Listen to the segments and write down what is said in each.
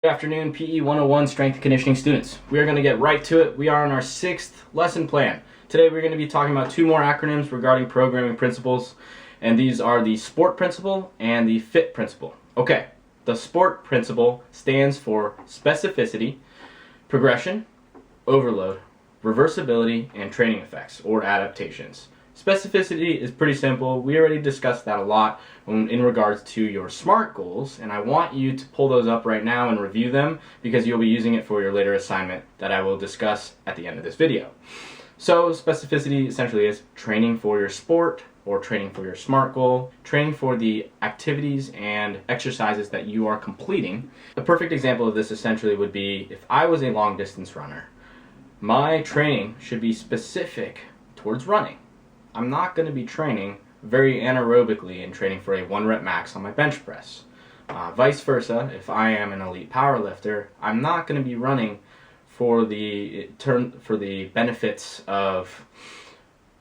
Good afternoon, PE 101 strength and conditioning students. We are going to get right to it. We are on our 6th lesson plan. Today we're going to be talking about two more acronyms regarding programming principles, and these are the SPORT principle and the FIT principle. Okay, the SPORT principle stands for specificity, progression, overload, reversibility, and training effects or adaptations. Specificity is pretty simple. We already discussed that a lot in regards to your SMART goals, and I want you to pull those up right now and review them because you'll be using it for your later assignment that I will discuss at the end of this video. So specificity essentially is training for your sport or training for your SMART goal, training for the activities and exercises that you are completing. A perfect example of this essentially would be if I was a long distance runner, my training should be specific towards running. I'm not going to be training very anaerobically and training for a 1 rep max on my bench press. Vice versa, if I am an elite powerlifter, I'm not going to be running for the benefits of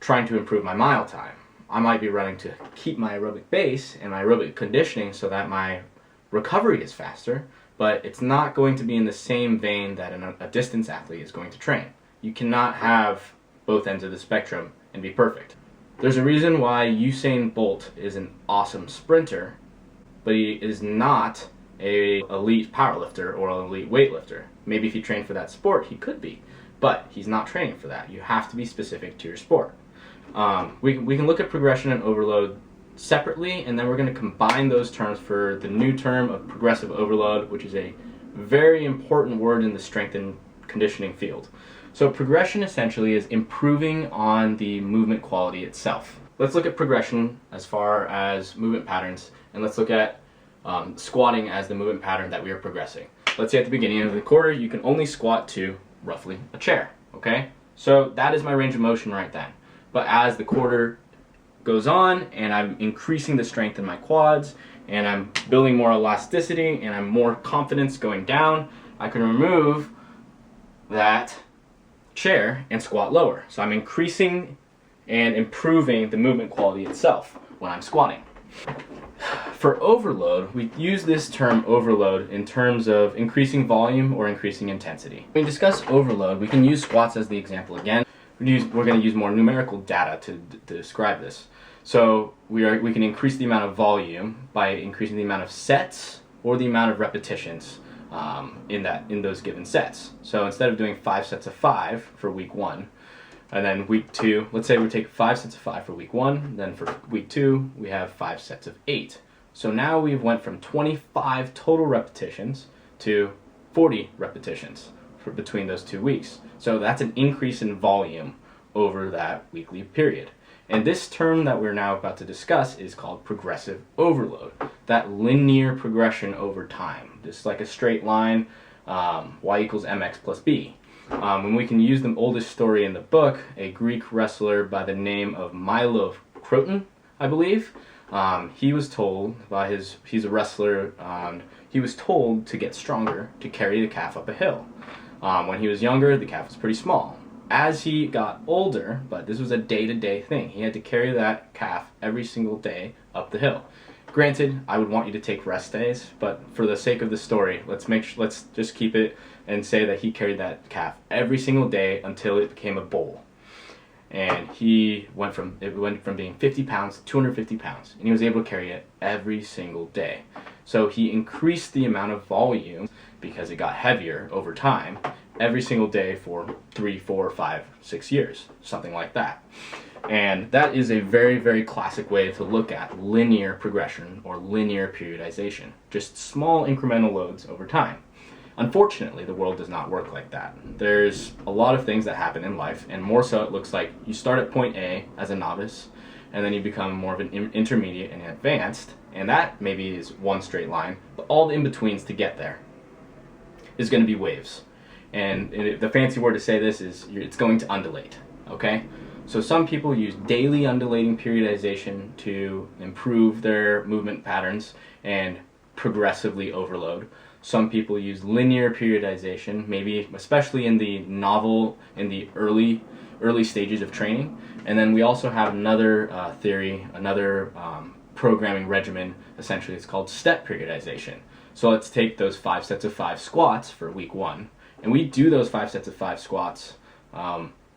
trying to improve my mile time. I might be running to keep my aerobic base and my aerobic conditioning so that my recovery is faster, but it's not going to be in the same vein that a distance athlete is going to train. You cannot have both ends of the spectrum and be perfect. There's a reason why Usain Bolt is an awesome sprinter, but he is not an elite powerlifter or an elite weightlifter. Maybe if he trained for that sport, he could be, but he's not training for that. You have to be specific to your sport. We can look at progression and overload separately, and then we're going to combine those terms for the new term of progressive overload, which is a very important word in the strength and conditioning field. So progression essentially is improving on the movement quality itself. Let's look at progression as far as movement patterns, and let's look at squatting as the movement pattern that we are progressing. Let's say at the beginning of the quarter, you can only squat to roughly a chair, okay? So that is my range of motion right then. But as the quarter goes on and I'm increasing the strength in my quads and I'm building more elasticity and I'm more confidence going down, I can remove that chair and squat lower. So I'm increasing and improving the movement quality itself when I'm squatting. For overload, we use this term overload in terms of increasing volume or increasing intensity. When we discuss overload, we can use squats as the example again. We're going to use more numerical data to describe this. So we can increase the amount of volume by increasing the amount of sets or the amount of repetitions in those given sets. So instead of doing 5 sets of 5 for week 1, and then week 2, let's say we take 5 sets of 5 for week 1, then for week 2 we have 5 sets of 8. So now we've went from 25 total repetitions to 40 repetitions between those 2 weeks. So that's an increase in volume over that weekly period. And this term that we're now about to discuss is called progressive overload. That linear progression over time. Just like a straight line, y equals mx plus b. And we can use the oldest story in the book, a Greek wrestler by the name of Milo Croton, I believe. He was told he's a wrestler, he was told to get stronger to carry the calf up a hill. When he was younger, the calf was pretty small. As he got older, but this was a day-to-day thing, he had to carry that calf every single day up the hill. Granted, I would want you to take rest days, but for the sake of the story, let's just keep it and say that he carried that calf every single day until it became a bull. And it went from being 50 pounds to 250 pounds, and he was able to carry it every single day. So he increased the amount of volume because it got heavier over time every single day for 3, 4, 5, 6 years, something like that. And that is a very, very classic way to look at linear progression or linear periodization, just small incremental loads over time. Unfortunately, the world does not work like that. There's a lot of things that happen in life, and more so it looks like you start at point A as a novice, and then you become more of an intermediate and advanced, and that maybe is one straight line, but all the in-betweens to get there is going to be waves. And the fancy word to say this is it's going to undulate, okay? So some people use daily undulating periodization to improve their movement patterns and progressively overload. Some people use linear periodization, maybe especially in the early stages of training. And then we also have another theory, another programming regimen, essentially it's called step periodization. So let's take those 5 sets of 5 squats for week 1, and we do those 5 sets of 5 squats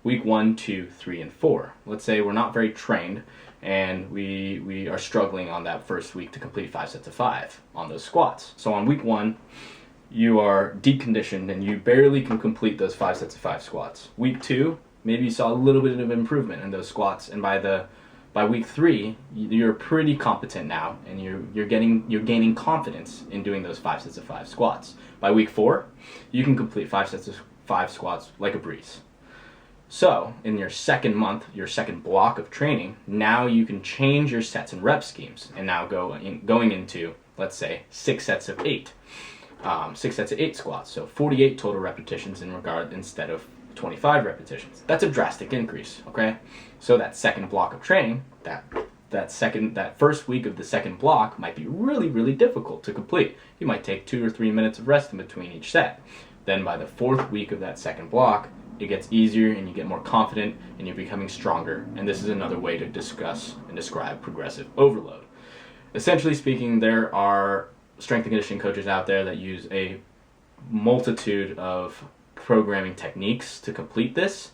week 1, 2, 3, and 4. Let's say we're not very trained and we are struggling on that first week to complete 5 sets of 5 on those squats. So on week 1, you are deep conditioned and you barely can complete those 5 sets of 5 squats. Week 2, maybe you saw a little bit of improvement in those squats, and by week 3, you're pretty competent now, and you're gaining confidence in doing those 5 sets of 5 squats. By week 4, you can complete 5 sets of 5 squats like a breeze. So in your second month, your second block of training, now you can change your sets and rep schemes, and now going into, let's say, 6 sets of 8. 6 sets of 8 squats, so 48 total repetitions instead of 25 repetitions. That's a drastic increase, okay? So that second block of training, that first week of the second block might be really, really difficult to complete. You might take 2 or 3 minutes of rest in between each set. Then by the 4th week of that second block, it gets easier and you get more confident and you're becoming stronger. And this is another way to discuss and describe progressive overload. Essentially speaking, there are strength and conditioning coaches out there that use a multitude of programming techniques to complete this.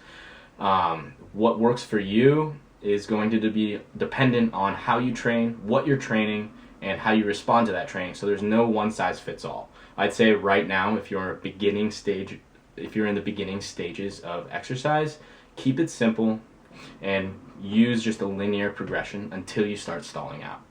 What works for you is going to be dependent on how you train, what you're training, and how you respond to that training. So there's no one size fits all. I'd say right now, if you're in the beginning stages of exercise, keep it simple and use just a linear progression until you start stalling out.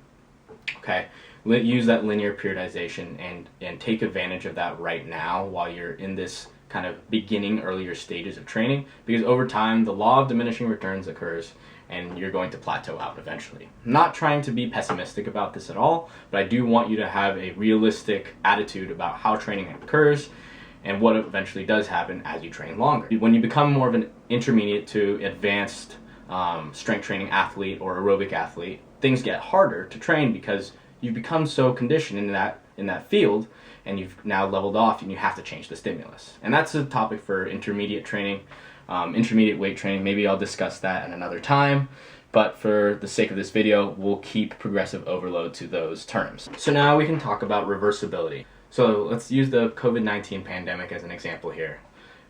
Okay? Use that linear periodization and take advantage of that right now while you're in this kind of beginning earlier stages of training, because over time the law of diminishing returns occurs and you're going to plateau out eventually. I'm not trying to be pessimistic about this at all, but I do want you to have a realistic attitude about how training occurs and what eventually does happen as you train longer. When you become more of an intermediate to advanced strength training athlete or aerobic athlete, things get harder to train because you've become so conditioned in that field, and you've now leveled off and you have to change the stimulus. And that's a topic for intermediate training, intermediate weight training. Maybe I'll discuss that in another time, but for the sake of this video, we'll keep progressive overload to those terms. So now we can talk about reversibility. So let's use the COVID-19 pandemic as an example here.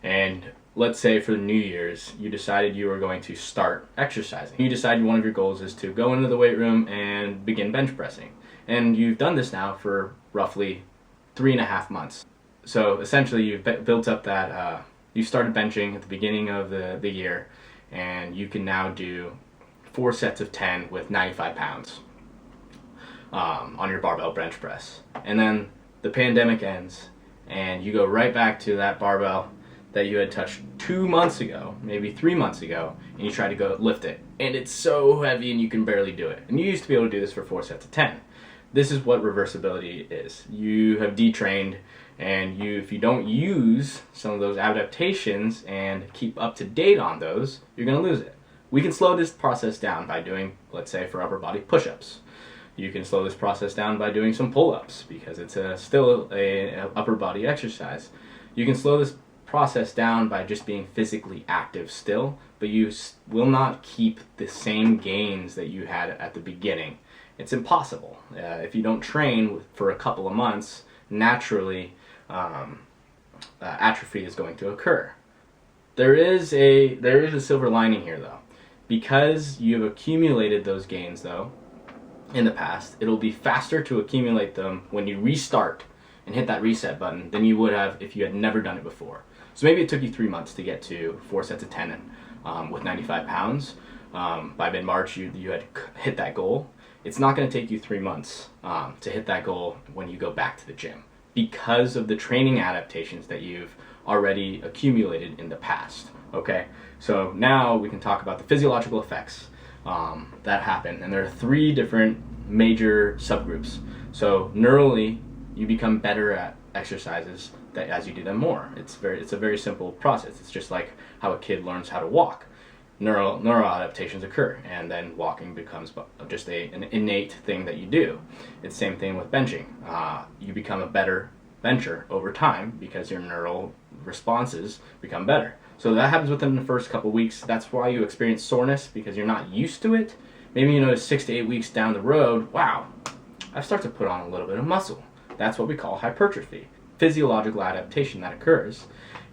And let's say for New Year's, you decided you were going to start exercising. You decided one of your goals is to go into the weight room and begin bench pressing. And you've done this now for roughly 3.5 months. So essentially you've built up that, you started benching at the beginning of the year, and you can now do 4 sets of 10 with 95 pounds on your barbell bench press. And then the pandemic ends and you go right back to that barbell that you had touched 2 months ago, maybe 3 months ago, and you try to go lift it. And it's so heavy and you can barely do it. And you used to be able to do this for 4 sets of 10. This is what reversibility is. You have detrained, and if you don't use some of those adaptations and keep up to date on those, you're going to lose it. We can slow this process down by doing, let's say for upper body, push-ups. You can slow this process down by doing some pull-ups because it's still a upper body exercise. You can slow this process down by just being physically active still, but you will not keep the same gains that you had at the beginning. It's impossible. If you don't train for a couple of months, naturally atrophy is going to occur. There is a silver lining here though. Because you've accumulated those gains though in the past, it'll be faster to accumulate them when you restart and hit that reset button than you would have if you had never done it before. So maybe it took you 3 months to get to 4 sets of 10 with 95 pounds. By mid-March you had hit that goal. It's not going to take you 3 months to hit that goal when you go back to the gym because of the training adaptations that you've already accumulated in the past. Okay, so now we can talk about the physiological effects that happen, and there are 3 different major subgroups. So neurally, you become better at exercises that as you do them more. It's a very simple process. It's just like how a kid learns how to walk. Neural adaptations occur, and then walking becomes just an innate thing that you do. It's the same thing with benching. You become a better bencher over time because your neural responses become better. So that happens within the first couple weeks. That's why you experience soreness, because you're not used to it. Maybe 6 to 8 weeks down the road, wow, I start to put on a little bit of muscle. That's what we call hypertrophy. Physiological adaptation that occurs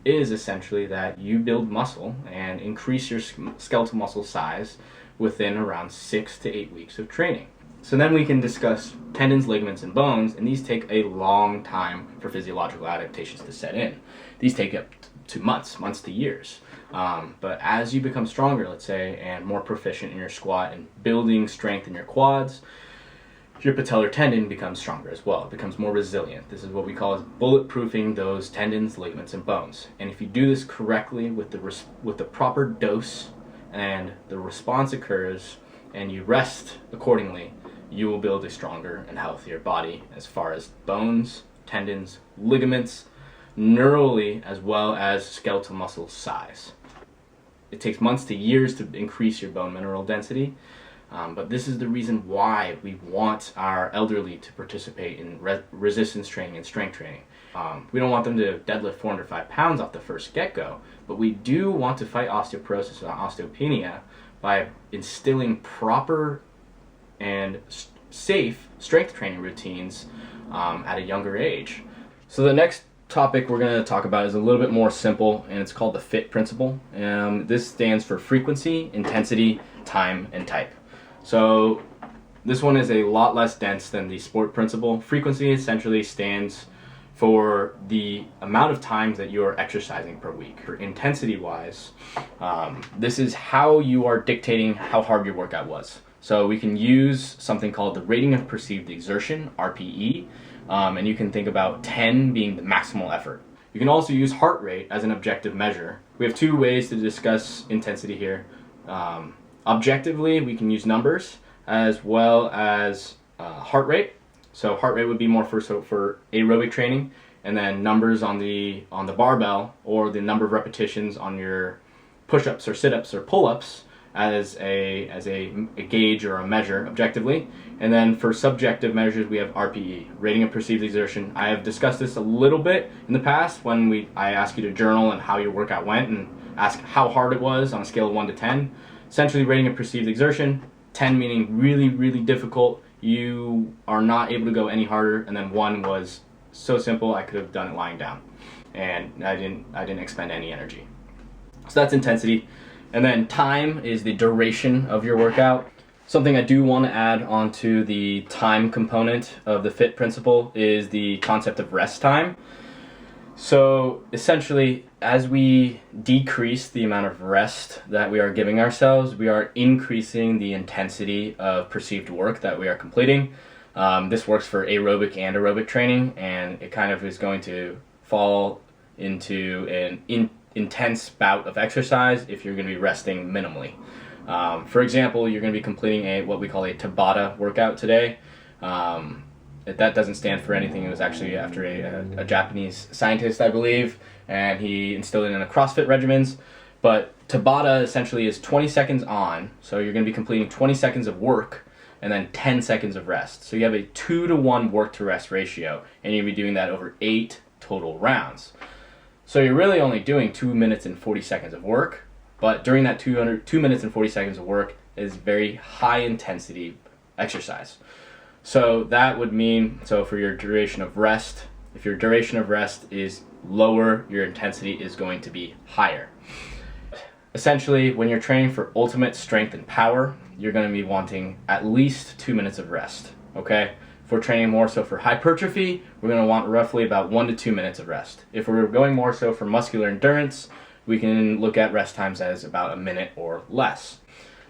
is essentially that you build muscle and increase your skeletal muscle size within around 6 to 8 weeks of training. So then we can discuss tendons, ligaments, and bones, and these take a long time for physiological adaptations to set in. These take up to months to years. But as you become stronger, let's say, and more proficient in your squat and building strength in your quads, your patellar tendon becomes stronger as well. It becomes more resilient. This is what we call as bulletproofing those tendons, ligaments, and bones. And if you do this correctly with the proper dose and the response occurs and you rest accordingly, you will build a stronger and healthier body as far as bones, tendons, ligaments, neurally, as well as skeletal muscle size. It takes months to years to increase your bone mineral density. But this is the reason why we want our elderly to participate in resistance training and strength training. We don't want them to deadlift 405 pounds off the first get-go, but we do want to fight osteoporosis and osteopenia by instilling proper and safe strength training routines at a younger age. So the next topic we're going to talk about is a little bit more simple, and it's called the FIT principle. This stands for frequency, intensity, time, and type. So this one is a lot less dense than the sport principle. Frequency essentially stands for the amount of times that you are exercising per week. For intensity wise, this is how you are dictating how hard your workout was. So we can use something called the rating of perceived exertion, RPE, and you can think about 10 being the maximal effort. You can also use heart rate as an objective measure. We have two ways to discuss intensity here. Objectively, we can use numbers as well as heart rate. So heart rate would be more for aerobic training, and then numbers on the barbell, or the number of repetitions on your push-ups or sit-ups or pull-ups as a gauge or a measure objectively. And then for subjective measures, we have RPE, rating of perceived exertion. I have discussed this a little bit in the past when I asked you to journal and how your workout went and ask how hard it was on a scale of 1 to 10. Essentially, rating of perceived exertion, 10 meaning really, really difficult. You are not able to go any harder, and then 1 was so simple I could have done it lying down, and I didn't expend any energy. So that's intensity. And then time is the duration of your workout. Something I do want to add onto the time component of the FIT principle is the concept of rest time. So essentially, as we decrease the amount of rest that we are giving ourselves, we are increasing the intensity of perceived work that we are completing. This works for aerobic and aerobic training, and it kind of is going to fall into an intense bout of exercise if you're going to be resting minimally. For example, you're going to be completing what we call a Tabata workout today. That doesn't stand for anything. It was actually after a Japanese scientist, I believe, and he instilled it in the CrossFit regimens. But Tabata essentially is 20 seconds on, so you're going to be completing 20 seconds of work and then 10 seconds of rest. So you have a 2-to-1 work to rest ratio, and you'll be doing that over 8 total rounds. So you're really only doing 2 minutes and 40 seconds of work, but during that 2 minutes and 40 seconds of work is very high intensity exercise. So that would mean, so for your duration of rest, if your duration of rest is lower, your intensity is going to be higher. Essentially, when you're training for ultimate strength and power, you're going to be wanting at least 2 minutes of rest, okay? If we're training more so for hypertrophy, we're going to want roughly about 1 to 2 minutes of rest. If we're going more so for muscular endurance, we can look at rest times as about a minute or less.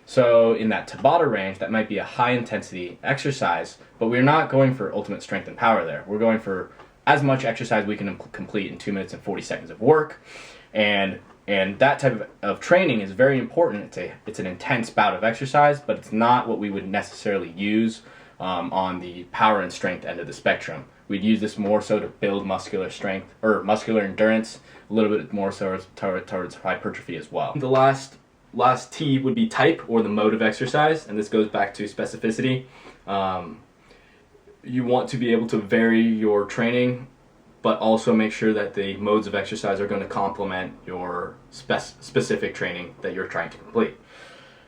So in that Tabata range, that might be a high intensity exercise, but we're not going for ultimate strength and power there. We're going for as much exercise we can complete in 2 minutes and 40 seconds of work. And that type of training is very important. It's an intense bout of exercise, but it's not what we would necessarily use on the power and strength end of the spectrum. We'd use this more so to build muscular strength or muscular endurance, a little bit more so towards hypertrophy as well. The last T would be type, or the mode of exercise, and this goes back to specificity. You want to be able to vary your training, but also make sure that the modes of exercise are going to complement your specific training that you're trying to complete.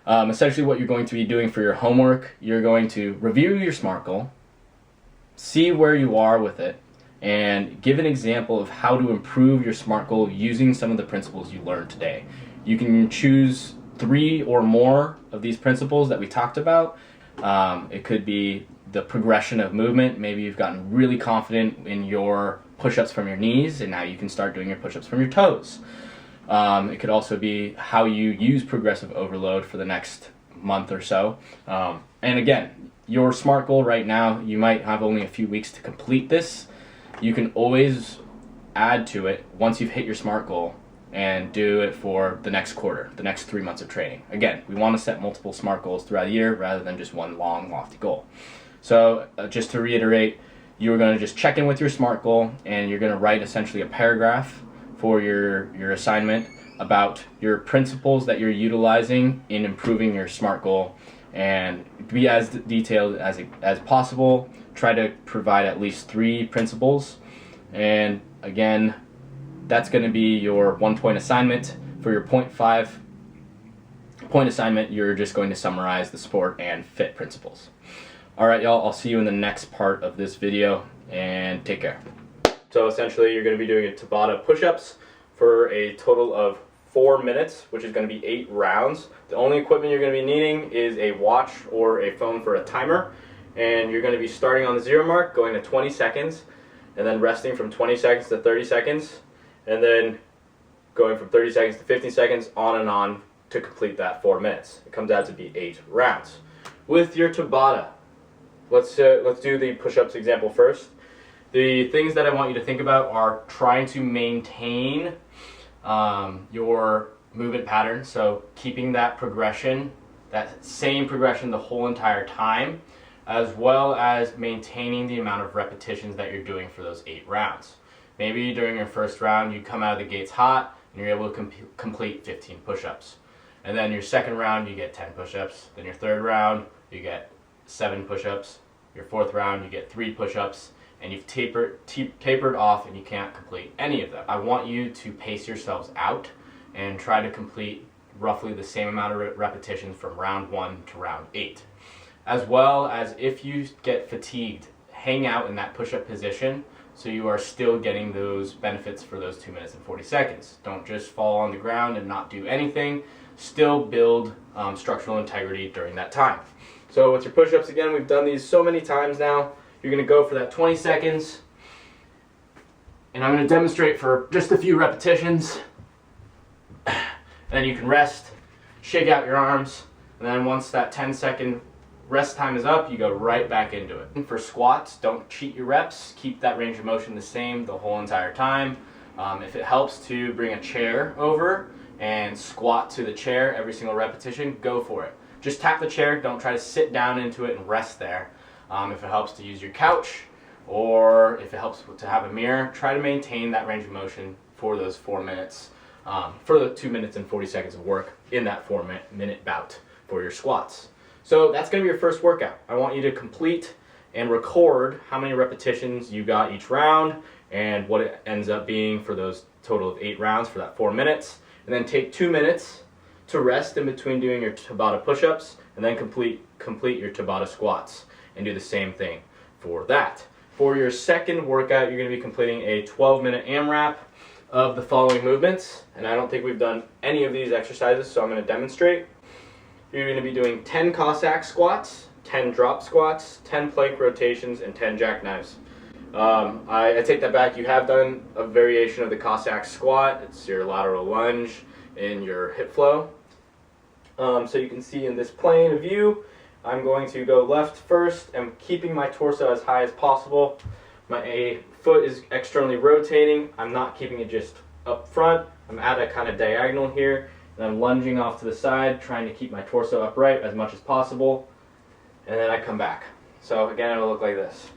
Essentially what you're going to be doing for your homework, you're going to review your SMART goal, see where you are with it and give an example of how to improve your SMART goal using some of the principles you learned today. You can choose 3 or more of these principles that we talked about. It could be the progression of movement. Maybe you've gotten really confident in your push-ups from your knees and now you can start doing your push-ups from your toes. It could also be how you use progressive overload for the next month or so. And again, your SMART goal right now, you might have only a few weeks to complete this. You can always add to it once you've hit your SMART goal and do it for the next quarter, the next 3 months of training. Again, we want to set multiple SMART goals throughout the year rather than just one long, lofty goal. So just to reiterate, you're going to just check in with your SMART goal and you're going to write essentially a paragraph for your assignment about your principles that you're utilizing in improving your SMART goal, and be as detailed as possible. Try to provide at least 3 principles, and again, that's going to be your 1-point assignment. For your 0.5 point assignment, you're just going to summarize the sport and fit principles. Alright y'all, I'll see you in the next part of this video, and take care. So essentially you're going to be doing a Tabata push-ups for a total of 4 minutes, which is going to be 8 rounds. The only equipment you're going to be needing is a watch or a phone for a timer, and you're going to be starting on the 0 mark, going to 20 seconds, and then resting from 20 seconds to 30 seconds, and then going from 30 seconds to 15 seconds, on and on to complete that 4 minutes. It comes out to be 8 rounds. With your Tabata, let's do the push-ups example first. The things that I want you to think about are trying to maintain your movement pattern, so keeping that progression, that same progression the whole entire time, as well as maintaining the amount of repetitions that you're doing for those 8 rounds. Maybe during your first round you come out of the gates hot and you're able to complete 15 push-ups. And then your second round you get 10 push-ups. Then your third round you get 7 push-ups. Your fourth round you get 3 push-ups. And you've tapered off and you can't complete any of them. I want you to pace yourselves out and try to complete roughly the same amount of repetitions from round 1 to round 8. As well as, if you get fatigued, hang out in that push-up position so you are still getting those benefits for those 2 minutes and 40 seconds. Don't just fall on the ground and not do anything. Still build structural integrity during that time. So with your push-ups, again, we've done these so many times now. You're going to go for that 20 seconds, and I'm going to demonstrate for just a few repetitions, and then you can rest, shake out your arms, and then once that 10-second rest time is up, you go right back into it. For squats, don't cheat your reps. Keep that range of motion the same the whole entire time. If it helps to bring a chair over and squat to the chair every single repetition, go for it. Just tap the chair, don't try to sit down into it and rest there. If it helps to use your couch, or if it helps to have a mirror, try to maintain that range of motion for those 4 minutes, for the 2 minutes and 40 seconds of work in that 4-minute bout for your squats. So that's going to be your first workout. I want you to complete and record how many repetitions you got each round and what it ends up being for those total of 8 rounds for that 4 minutes. And then take 2 minutes to rest in between doing your Tabata push-ups, and then complete your Tabata squats. And do the same thing for that. For your second workout, you're going to be completing a 12-minute AMRAP of the following movements. And I don't think we've done any of these exercises, so I'm going to demonstrate. You're going to be doing 10 Cossack squats, 10 drop squats, 10 plank rotations, and 10 jackknives. I take that back. You have done a variation of the Cossack squat. It's your lateral lunge in your hip flow. So you can see in this plane of view, I'm going to go left first and keeping my torso as high as possible. My foot is externally rotating. I'm not keeping it just up front. I'm at a kind of diagonal here, and I'm lunging off to the side, trying to keep my torso upright as much as possible. And then I come back. So again, it'll look like this.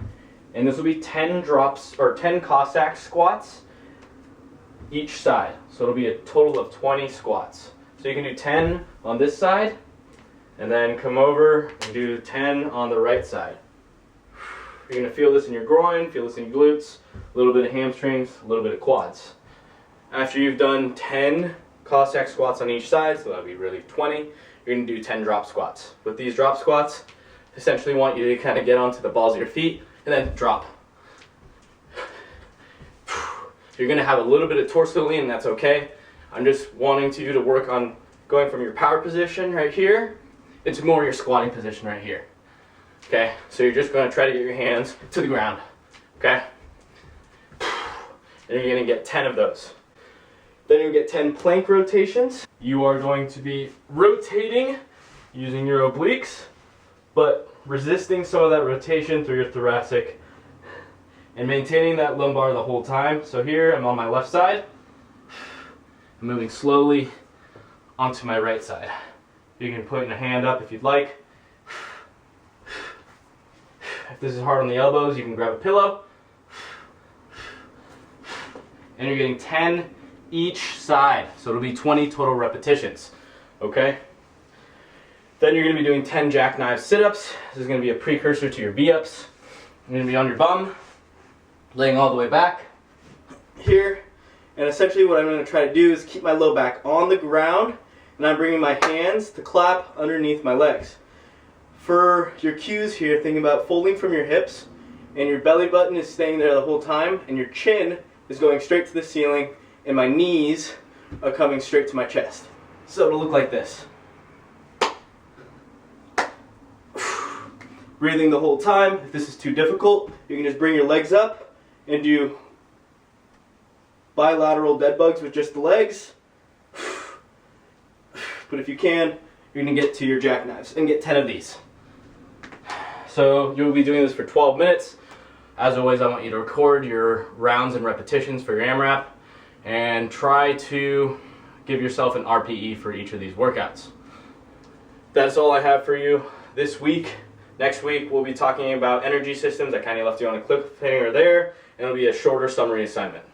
And this will be 10 drops, or 10 Cossack squats each side. So it'll be a total of 20 squats. So you can do 10 on this side, and then come over and do 10 on the right side. You're going to feel this in your groin, feel this in your glutes, a little bit of hamstrings, a little bit of quads. After you've done 10 Cossack squats on each side, so that'll be really 20, you're going to do 10 drop squats. With these drop squats, essentially want you to kind of get onto the balls of your feet and then drop. You're gonna have a little bit of torso lean, and that's okay. I'm just wanting you to work on going from your power position right here into more your squatting position right here. Okay, so you're just gonna try to get your hands to the ground, okay? And you're gonna get 10 of those. Then you get 10 plank rotations. You are going to be rotating using your obliques, but resisting some of that rotation through your thoracic and maintaining that lumbar the whole time. So here I'm on my left side. I'm moving slowly onto my right side. You can put a hand up if you'd like. If this is hard on the elbows, you can grab a pillow. And you're getting 10 each side. So it'll be 20 total repetitions. Okay? Then you're going to be doing 10 jackknife sit-ups. This is going to be a precursor to your V-ups. You're going to be on your bum, laying all the way back here. And essentially what I'm going to try to do is keep my low back on the ground, and I'm bringing my hands to clap underneath my legs. For your cues here, think about folding from your hips, and your belly button is staying there the whole time, and your chin is going straight to the ceiling, and my knees are coming straight to my chest. So it'll look like this. Breathing the whole time. If this is too difficult, you can just bring your legs up and do bilateral dead bugs with just the legs. But if you can, you're going to get to your jackknives and get 10 of these. So you'll be doing this for 12 minutes. As always, I want you to record your rounds and repetitions for your AMRAP and try to give yourself an RPE for each of these workouts. That's all I have for you this week. Next week, we'll be talking about energy systems. I kind of left you on a cliffhanger there, and it'll be a shorter summary assignment.